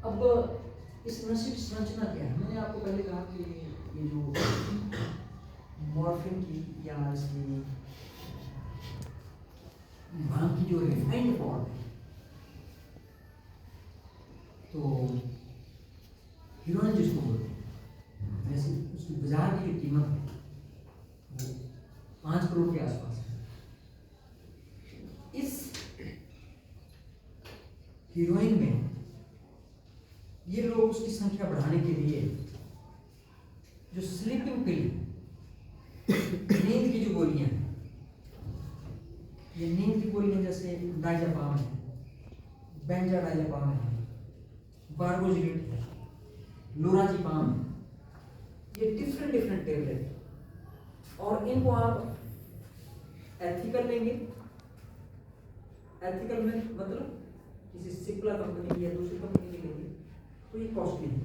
अब इस नशे की संरचना क्या है? मैंने आपको पहले कहा कि ये जो मॉर्फिन की या इसकी भांग की जो रिफाइंड फॉर्म है, तो हीरोइन जिसको बोलते हैं, वैसे उसकी बाजार की जो कीमत है वो 5 करोड़ के आसपास है। इस हीरोइन में ये लोग उसकी संख्या बढ़ाने के लिए जो स्लीपिंग पिल, नींद की जो गोलियां हैं, ये नींद की गोलियां जैसे डायजापाम है, बेंजाडायजापाम है, बार्गोजिलेट है, लोराजिपाम है, ये डिफरेंट टेबलेट, और इनको आप एथिकल लेंगे। एथिकल में मतलब किसी सिप्ला कंपनी की या दूसरी कंपनी की लेंगे तो ये कॉस्टली है।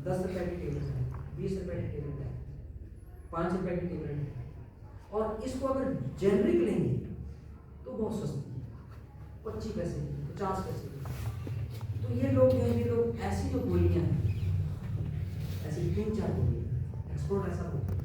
10 रुपए की टेबलेट है, 20 रुपए की टेबलेट है, 5 रुपए की टेबलेट है, और इसको अगर जेनरिक लेंगे तो बहुत सस्ती है, 25 पैसे की, 50 पैसे की। तो ये लोग हैं, ये लोग ऐसी जो गोलियां हैं, ऐसी 3-4 गोलियां एक्सपोर्ट ऐसा होता है।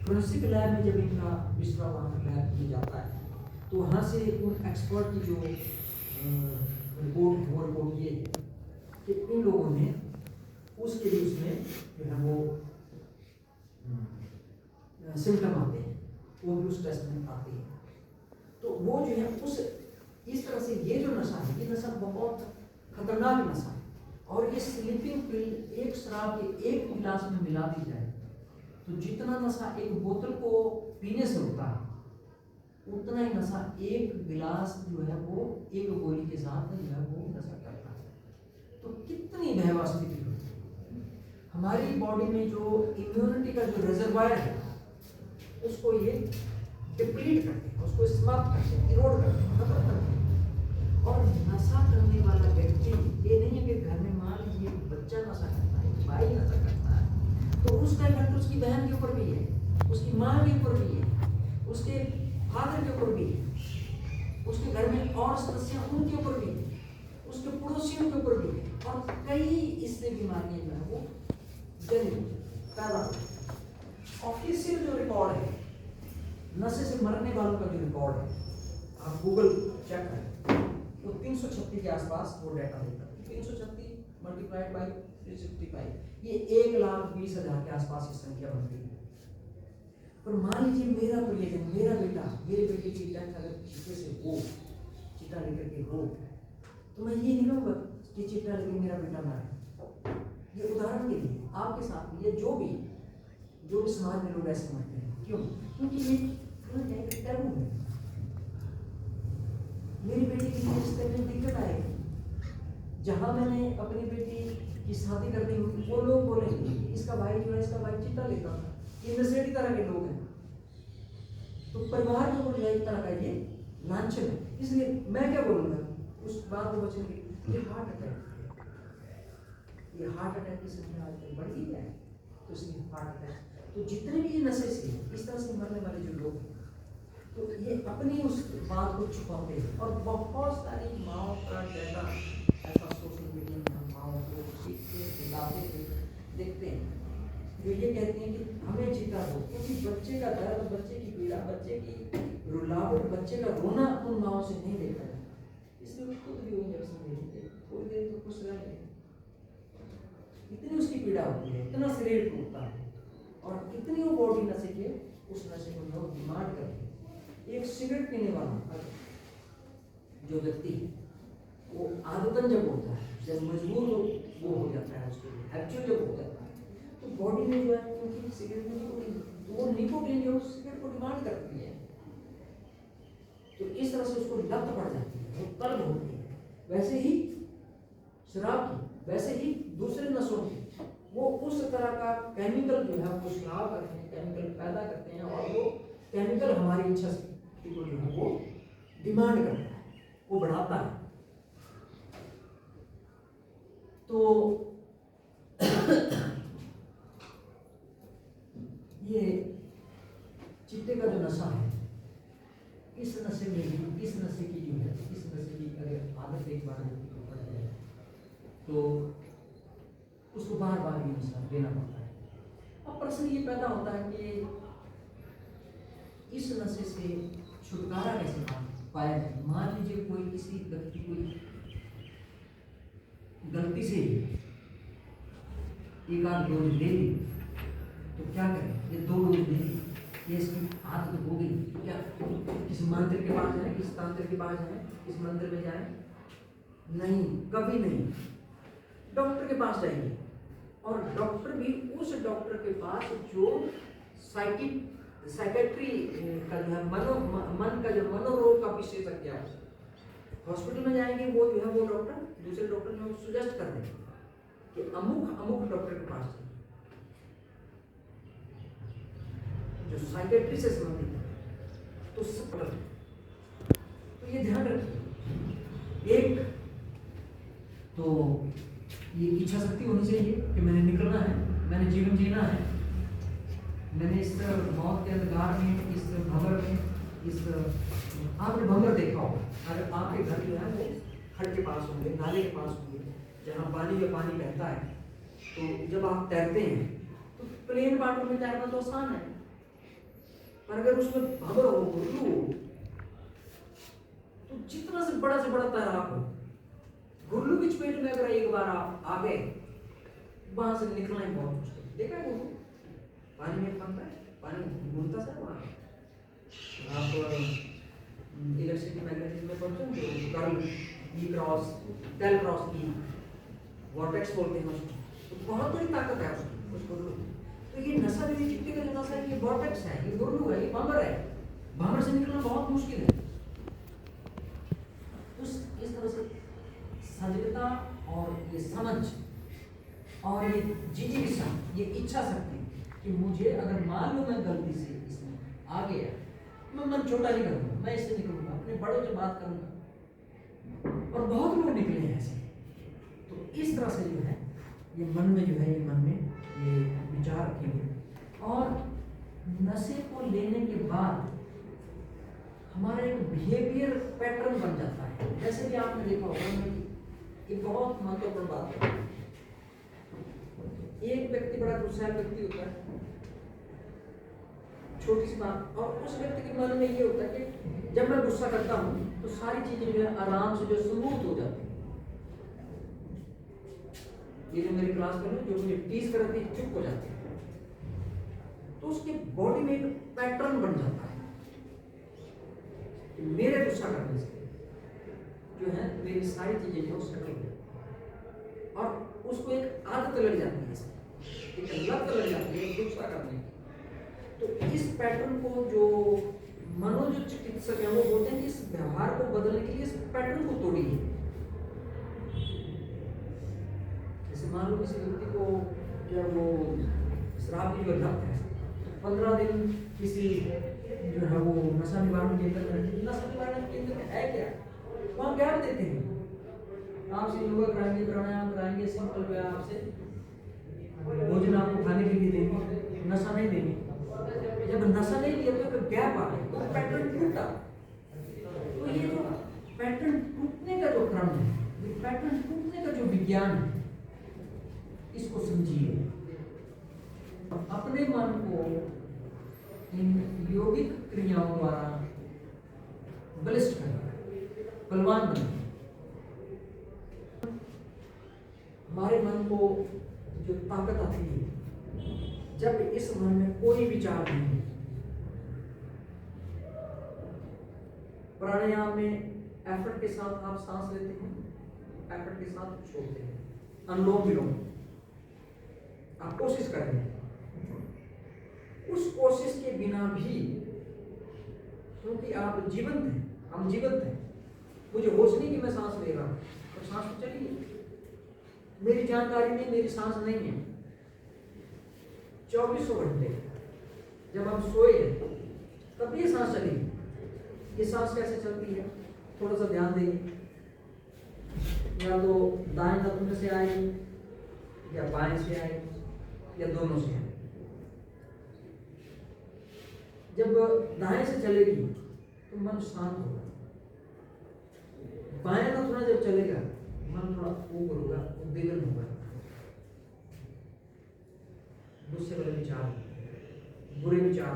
फोरेंसिक लैब में जब इनका विश्वा वहाँ लैब किया जाता है तो वहाँ से उन एक्सपर्ट की जो रिपोर्ट है वो रिपोर्ट ये है कि इन लोगों ने उसके लिए उसमें जो है वो सिम्टम आते हैं, वो भी उस टेस्ट में आते हैं। तो वो जो है उस इस तरह से ये जो नशा है, ये नशा बहुत खतरनाक नशा है। और ये स्लीपिंग पिल एक शराब के एक गिलास में मिला दी जाए तो जितना नशा एक बोतल को पीने से होता है, उतना ही नशा एक गिलास जो है वो एक गोली के साथ जो है वो नशा करता है। तो कितनी भयावह स्थिति होती है। हमारी बॉडी में जो इम्यूनिटी का जो रिजर्वायर है उसको ये डिप्लीट करते हैं, उसको समाप्त करते हैं, इरोड करते हैं, खत्म करते हैं। और नशा करने वाला व्यक्ति ये नहीं है कि घर में मान लीजिए बच्चा नशा करता है, भाई नशा करता है, तो उसका इफेक्ट उसकी बहन के ऊपर भी है, उसकी माँ के ऊपर भी है, उसके फादर के ऊपर भी है, उसके घर में और सदस्य उनके ऊपर भी है, उसके पड़ोसियों के ऊपर भी है, और कई इससे बीमारियां जो है वो जन्म पैदा होती है। ऑफिशियल जो रिकॉर्ड है नशे से मरने वालों का जो रिकॉर्ड है, आप गूगल चेक करें तो 336 के आसपास वो डाटा देता है। 336 मल्टीप्लाइड बाई 365, ये 1,20,000 के आसपास की संख्या बनती है। पर मान लीजिए मेरा प्रियजन, मेरा बेटा, मेरे बेटे की डेथ अगर चिट्टे से हो, चिट्टा लेकर के हो, तो मैं ये नहीं कहूँगा कि चिट्टा लेकर मेरा बेटा मारे। ये उदाहरण के लिए आपके साथ भी, ये जो भी समाज में लोग ऐसे मरते हैं, क्यों? क्योंकि ये टैबू है। मेरी बेटी की रिश्ते में दिक्कत आएगी। जहाँ मैंने अपनी बेटी की शादी करनी होगी वो लोग बोलेंगे इसका भाई जो है, इसका भाई चिट्टा लेता था, ये नशेड़ी तरह के लोग हैं। तो परिवार में बोल एक तरह का ये लांछन है। इसलिए मैं क्या बोलूँगा उस बात को बचने के लिए, ये हार्ट अटैक की संख्या आजकल बढ़ गई है। तो इसलिए हार्ट अटैक, तो जितने भी ये नशे से इस तरह से मरने वाले जो लोग हैं, तो ये अपनी उस बात को छुपाते हैं। और बहुत सारी माओ का डाटा ऐसा सोशल मीडिया में हम माओ को सीखते दिलाते देखते हैं जो ये कहते हैं कि हमें चिट्टा हो, क्योंकि बच्चे का दर्द, बच्चे की पीड़ा, बच्चे की रुलावट, बच्चे का रोना उन माओ से नहीं देखा जाता। इसलिए खुद भी इंजेक्शन दे देते, थोड़ी देर तो खुश रह गए, इतनी उसकी पीड़ा होती है, इतना शरीर टूटता है, और कितनी वो बॉडी नशे के उस नशे को लोग डिमांड करते हैं। एक सिगरेट पीने वाला जो व्यक्ति वो आदतन जब होता है, जब मजबूर वो हो जाता है, उसके लिए हैबिचुअल जब हो जाता है, तो बॉडी में जो है क्योंकि सिगरेट में वो निकोटीन जो उस सिगरेट को डिमांड करती है, तो इस तरह से उसको लत पड़ जाती है, वो तलब होती है। वैसे ही शराब की, वैसे ही दूसरे नशों की, वो उस तरह का केमिकल जो है वो शराब करते हैं, केमिकल पैदा करते हैं, और वो केमिकल हमारी इच्छा शक्ति को जो है वो डिमांड करता है, वो बढ़ाता है। तो ये चिट्टे का जो नशा है, इस नशे में भी, इस नशे की जो है, इस नशे की अगर आदत एक बार पड़ जाए उसको बार बार ये नशा देना पड़ता है। अब प्रश्न ये पैदा होता है कि इस नशे से छुटकारा कैसे पाया जाए। मान लीजिए कोई किसी व्यक्ति को गलती से एक आध डोज दे दी तो क्या करें, ये 2 डोज दे दी, ये इसकी आदत हो गई तो क्या किस मंदिर के पास जाए, किस तंत्र के पास जाए, किस मंदिर में जाए? नहीं, कभी नहीं। डॉक्टर के पास जाइए, और डॉक्टर भी उस डॉक्टर के पास जो साइकेट्री का जो है मन का जो मनोरोग का विशेषज्ञ है। हॉस्पिटल में जाएंगे वो जो है वो डॉक्टर दूसरे डॉक्टर में सुजेस्ट कर देंगे कि अमुक डॉक्टर के पास जाइए जो साइकेट्री से संबंधित है। तो ये ध्यान रखिए, एक तो ये इच्छा शक्ति होनी चाहिए कि मैंने निकलना है, मैंने जीवन जीना है, मैंने इस मौत के अंधकार में, इस भंवर में, इस आपने भंवर देखा हो, अगर आपके घर जो है वो खड़ के पास होंगे, नाले के पास होंगे, जहाँ पानी में पानी बहता है, तो जब आप तैरते हैं तो प्लेन वाटर में तैरना तो आसान है, पर अगर उसमें भंवर हो, गुल्लू हो, तो जितना से बड़ा तैराक हो, गुल्लू की चपेट में अगर एक बार आप आ गए, वहां से निकलना ही बहुत मुश्किल। देखा है गुल्लू पानी में फंसता है, पानी घूमता है वहां। आप इलेक्ट्रिसिटी मैग्नेटिज्म में पढ़ते हैं जो कर्ल ई क्रॉस डेल क्रॉस ई वॉर्टेक्स बोलते हैं उसको, तो बहुत बड़ी ताकत है उस गुल्लू। तो ये नशा भी चिट्टे का जो नशा है ये वॉर्टेक्स है, ये गुल्लू है, ये भंवर है, भंवर से निकलना बहुत मुश्किल है। इस तरह से सजगता और ये समझ और ये जिज्ञासा, ये इच्छा शक्ति कि मुझे अगर मान लो मैं गलती से इसमें आ गया, मैं मन छोटा नहीं करूँगा, मैं इससे निकलूंगा, अपने बड़ों से बात करूँगा, और बहुत लोग निकले हैं ऐसे। तो इस तरह से जो है ये मन में जो है ये मन में ये विचार रखेंगे, और नशे को लेने के बाद हमारा एक बिहेवियर पैटर्न बन जाता है। जैसे कि आपने देखा होगा, ये बहुत महत्वपूर्ण बात है। एक व्यक्ति बड़ा गुस्सैल व्यक्ति होता है, छोटी सी बात, और उस व्यक्ति के मन में ये होता है कि जब मैं गुस्सा करता हूँ तो सारी चीजें जो है आराम से जो स्मूथ हो जाती है। ये जो मेरी क्लास में जो मुझे टीज कर रही चुप हो जाती है, तो उसके बॉडी में एक पैटर्न बन जाता है कि मेरे गुस्सा करने से जो है मेरी सारी चीजें जो सेटल हो, और उसको एक आदत लग जाती है, एक लत लग जाती है गुस्सा करने की। तो इस पैटर्न को जो मनोज चिकित्सक है वो बोलते हैं कि इस व्यवहार को बदलने के लिए इस पैटर्न को तोड़िए। जैसे मान लो किसी व्यक्ति को जब वो शराब की जो लत है, 15 दिन किसी जो है वो नशा निवारण केंद्र में, नशा निवारण केंद्र में है क्या, वहाँ ज्ञान देते हैं, आपसे योगा कराएंगे, प्राणायाम कराएंगे, सिंपल जो है आपसे भोजन आपको खाने के लिए देंगे, नशा नहीं देंगे। जब नशा नहीं लिया तो गैप आ गया, तो पैटर्न टूटा। तो ये जो पैटर्न टूटने का जो क्रम है, ये पैटर्न टूटने का जो विज्ञान है, इसको समझिए। अपने मन को इन योगिक क्रियाओं द्वारा बलिष्ठ करें, बलवान बनाएं। हमारे मन को जो ताकत आती है जब इस मन में कोई विचार नहीं है। प्राणायाम में एफर्ट के साथ आप सांस लेते हैं, एफर्ट के साथ छोड़ते हैं, अनुलोम विलोम आप कोशिश कर रहे हैं। उस कोशिश के बिना भी, क्योंकि आप जीवंत हैं, हम जीवंत हैं, मुझे होश नहीं कि मैं सांस ले रहा हूं, तो सांस तो चलिए, मेरी जानकारी में मेरी सांस नहीं है। 24 घंटे जब हम सोए तब ये सांस चलेगी। ये सांस कैसे चलती है, थोड़ा सा ध्यान देंगे, या तो दाएं नथुन से आएगी या बाएं से आएगी या दोनों से आएगी। जब दाएं से चलेगी तो मन शांत होगा, बाएं नथुना जब चलेगा मन थोड़ा उग्र होगा, उद्दीपन होगा। गुस्से वाले विचार, बुरे विचार।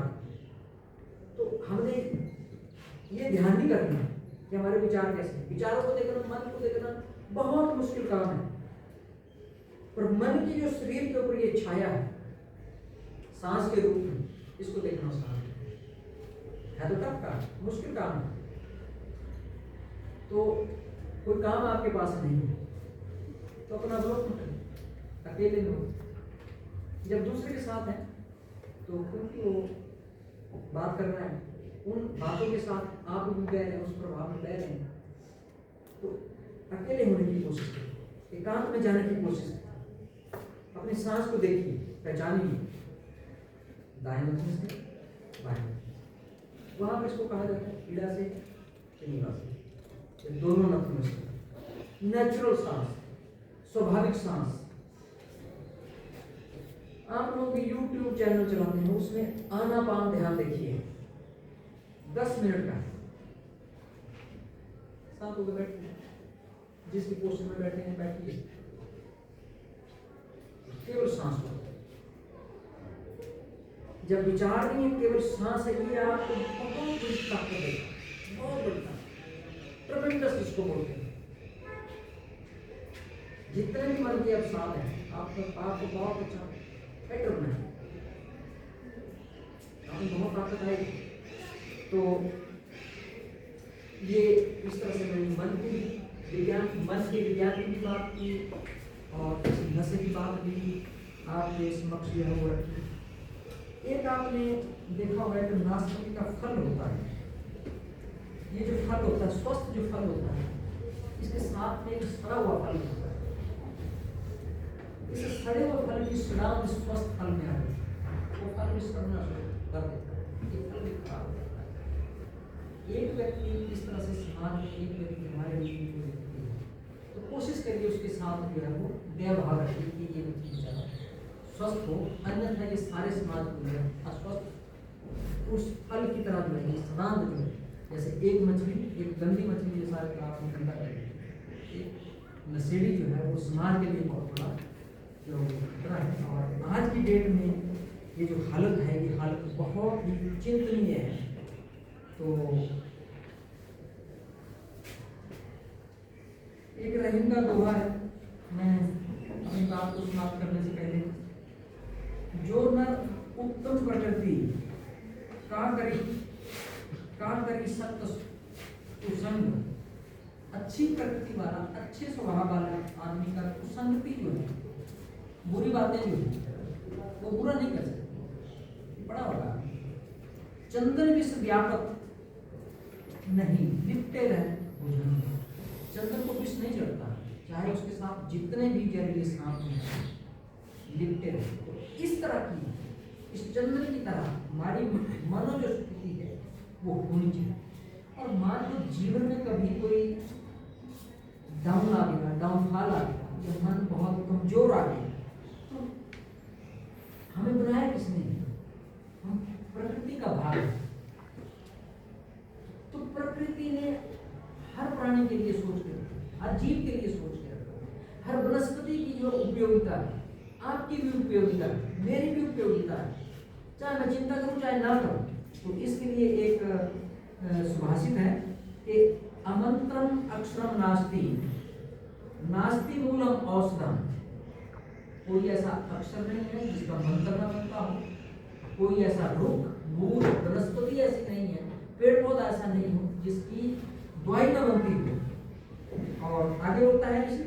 तो हमने ये ध्यान नहीं करना कि हमारे विचार कैसे हैं। विचारों को देखना, मन को देखना बहुत मुश्किल काम है, पर मन की जो शरीर के ऊपर ये छाया है सांस के रूप में, इसको देखना आसान है तो टफ काम, मुश्किल काम है। तो कोई काम आपके पास नहीं है तो अपना अवलोकन करें, अकेले में हो। जब दूसरे के साथ है तो क्योंकि वो बात कर रहा है, उन बातों के साथ आप भी बह रहे हैं, उस प्रभाव में बह रहे हैं, तो अकेले होने की कोशिश करें, एकांत में जाने की कोशिश करें। अपनी सांस को देखिए, पहचानिए, दाएं नथुन से बाएं, वहां पर इसको कहा जाता है ईड़ा से नीला से, दोनों नथुनों से। नेचुरल सांस, स्वाभाविक सांस। आप लोग भी YouTube चैनल चलाते हैं, उसमें आनापान ध्यान देखिए, 10 मिनट का। शांत होकर बैठिए, जिसकी पोस्टर में बैठे हैं बैठिए, केवल सांस लो। जब विचार नहीं है, केवल सांस है, ये आपको बहुत बड़ी ताकत देगा, बहुत बड़ी ताकत, ट्रेमेंडस इसको बोलते हैं। जितने भी मन के अवसाद हैं, आपको बहुत अच्छा फिट रखना है, आपको बहुत ताकत आएगी। तो ये इस तरह से मैंने मन के विज्ञान की बात की और नशे की बात भी आपके समक्ष जो है वो रखी। एक आपने देखा होगा कि नाशपाती का फल होता है, ये जो फल होता है, स्वस्थ जो फल होता है, इसके साथ में एक सड़ा हुआ फल होता है। इस सड़े हुए फल की सुराग स्वस्थ फल में आ गई, वो फल भी सड़ना शुरू कर देता है, ये फल भी खराब हो जाता है। एक व्यक्ति इस तरह से समाज में, एक व्यक्ति हमारे बीच में व्यक्ति है, तो कोशिश करिए उसके साथ जो है वो व्यवहार रखिए कि ये व्यक्ति बेचारा स्वस्थ हो, अन्यथा ये सारे समाज को जो है अस्वस्थ उस फल की तरह जो है सदांत जो है, जैसे एक मछली, एक गंदी मछली जैसा आप गंदा करेंगे, एक नशेड़ी जो है वो समाज के लिए बहुत बड़ा जो खतरा है। और आज की डेट में ये जो हालत है, ये हालत बहुत ही चिंतनीय है। तो एक रहीम का दोहा है, मैं अपनी बात को समाप्त करने से पहले, जो नर उत्तम प्रकृति का करी सत्य कुसंग, अच्छी प्रकृति वाला, अच्छे स्वभाव वाला आदमी का कुसंगति जो है, बुरी बातें जो है वो बुरा नहीं कर सकते, बड़ा होगा। चंदन विष व्यापक नहीं, लिपटे रहे भोजन, चंदन को विष नहीं चढ़ता, चाहे उसके साथ जितने भी जहरीले सांप हैं, लिपटे रहे। तो इस तरह की, इस चंदन की तरह हमारी मनो जो स्थिति है वो होनी चाहिए। और मान लो जीवन में कभी कोई डाउन आ गया, डाउनफॉल आ गया, जब मन बहुत कमजोर आ गया, तो हमें बनाया किसने? हम प्रकृति का भाग है। तो प्रकृति ने हर प्राणी के लिए सोच के रखा, हर जीव के लिए सोच के रखा, हर वनस्पति की जो उपयोगिता है, आपकी भी उपयोगिता है, मेरी भी उपयोगिता है, चाहे मैं चिंता करूं चाहे ना करूं। तो इसके लिए एक सुभाषित है कि अमंत्रम अक्षरम नास्ति, नास्ति मूलम औषधम। कोई ऐसा अक्षर नहीं है जिसका मंत्र न बनता हो, कोई ऐसा रुख, मूल, वनस्पति ऐसी नहीं है, पेड़ पौधा ऐसा नहीं हो जिसकी दवाई न बनती हो। और आगे बोलता है ऋषि,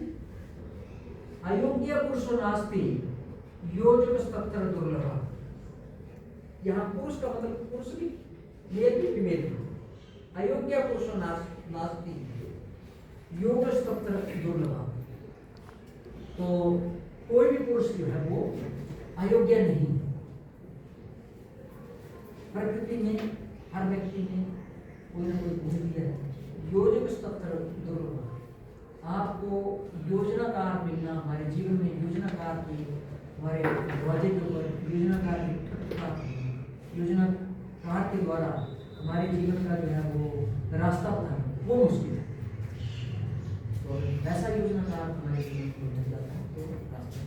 अयोग्य पुरुषो नास्ति योजक तत्र दुर्लभ। यहाँ पुरुष का मतलब पुरुष भी, मेल भी, फीमेल भी। अयोग्य पुरुषो नास्ति योग तत्र दुर्लभ। तो कोई भी पुरुष जो है वो अयोग्य नहीं। प्रकृति में हर व्यक्ति में कोई ना कोई गुण दिया है। योजक तत्र दुर्लभ। आपको योजनाकार मिलना, हमारे जीवन में योजनाकार की, हमारे दरवाजे के ऊपर योजनाकार की, योजनाकार के द्वारा हमारे जीवन का जो है वो रास्ता बनाना वो मुश्किल है। तो वैसा योजनाकार हमारे जीवन को मिल जाता है तो रास्ता